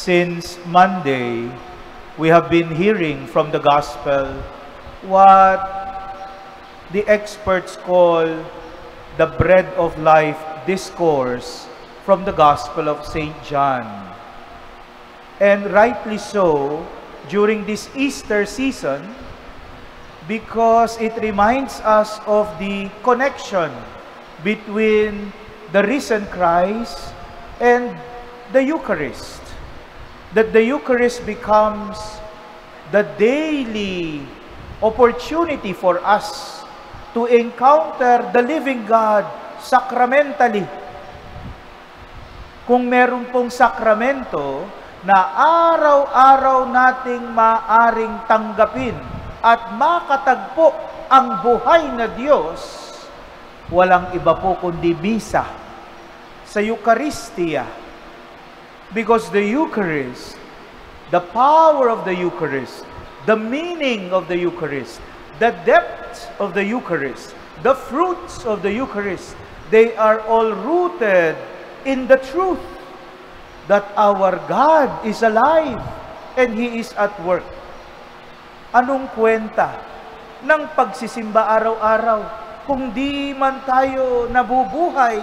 Since Monday, we have been hearing from the Gospel what the experts call the bread of life discourse from the Gospel of St. John. And rightly so, during this Easter season, because it reminds us of the connection between the risen Christ and the Eucharist. That the Eucharist becomes the daily opportunity for us to encounter the living God sacramentally. Kung meron pong sakramento na araw-araw nating maaring tanggapin at makatagpo ang buhay na Diyos, walang iba po kundi misa sa Eucharistia. Because the Eucharist, the power of the Eucharist, the meaning of the Eucharist, the depth of the Eucharist, the fruits of the Eucharist, they are all rooted in the truth that our God is alive and He is at work. Anong kwenta ng pagsisimba araw-araw kung di man tayo nabubuhay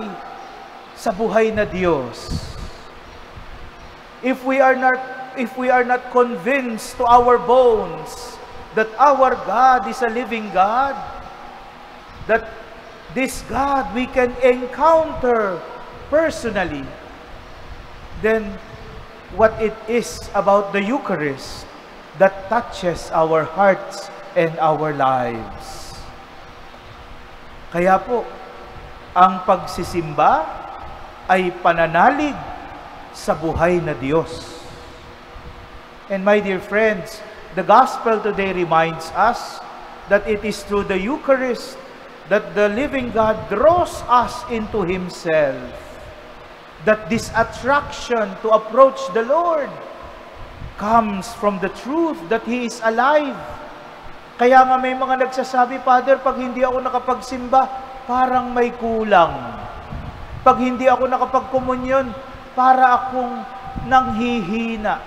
sa buhay na Diyos? If we are not convinced to our bones that our God is a living God, that this God we can encounter personally, then what it is about the Eucharist that touches our hearts and our lives. Kaya po, ang pagsisimba ay pananalig sa buhay na Diyos. And my dear friends, the Gospel today reminds us that it is through the Eucharist that the living God draws us into Himself. That this attraction to approach the Lord comes from the truth that He is alive. Kaya nga may mga nagsasabi, Father, pag hindi ako nakapagsimba, parang may kulang. Pag hindi ako nakapagkomunyon, para akong nanghihina.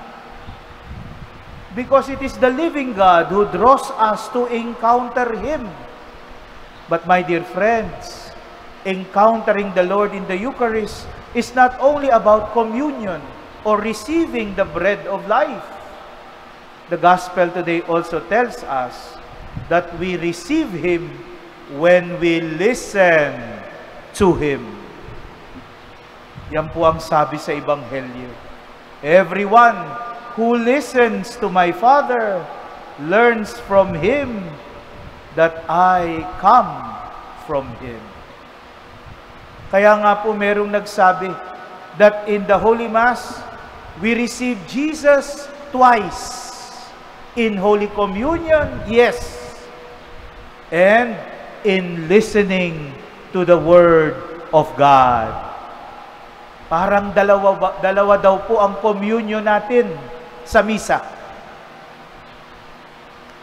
Because it is the living God who draws us to encounter Him. But my dear friends, encountering the Lord in the Eucharist is not only about communion or receiving the bread of life. The Gospel today also tells us that we receive Him when we listen to Him. Yan po ang sabi sa Ebanghelyo. Everyone who listens to my Father learns from Him that I come from Him. Kaya nga po merong nagsabi that in the Holy Mass, we receive Jesus twice. In Holy Communion, yes. And in listening to the Word of God. Parang dalawa daw po ang communion natin sa misa.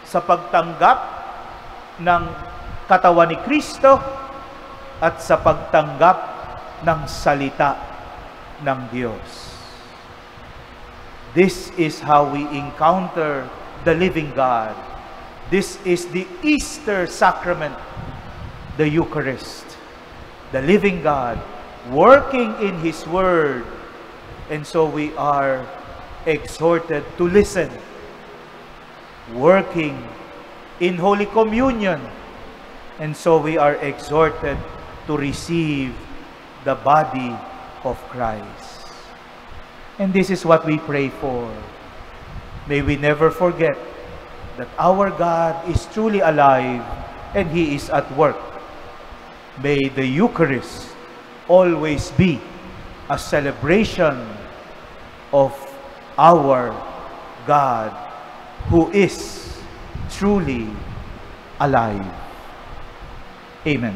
Sa pagtanggap ng katawan ni Kristo at sa pagtanggap ng salita ng Diyos. This is how we encounter the living God. This is the Easter sacrament, the Eucharist. The living God working in His Word. And so we are exhorted to listen. Working in Holy Communion. And so we are exhorted to receive the body of Christ. And this is what we pray for. May we never forget that our God is truly alive and He is at work. May the Eucharist always be a celebration of our God who is truly alive. Amen.